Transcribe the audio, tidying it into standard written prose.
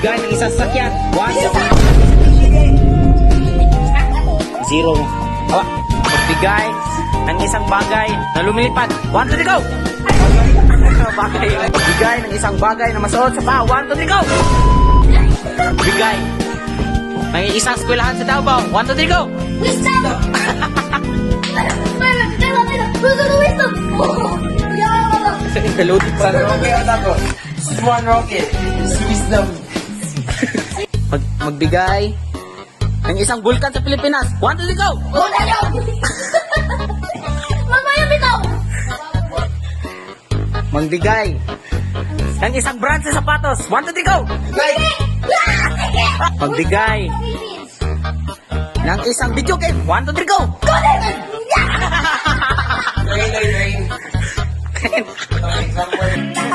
Magbigay ng isang sakyan. 0. Magbigay ng isang bagay na lumilipad. 1, 2, 3, go! Bagay. Magbigay ng isang bagay na masuot sa paa. 1, 2, 3, go! Magbigay ng isang eskwelahan sa Davao. 1, 2, 3, go! Wisdom! Wisdom! Kaludi pa. Roque at ako. Juan Roque. Wisdom. Magbigay ng isang bulkan sa Pilipinas. 1, 2, 3, go! Wala niyo! Mamaya bitaw! Magbigay ng isang brand sa sapatos. 1, 2, 3, go! Magbigay ng isang video game. 1, 2, 3, go! Rain. Example.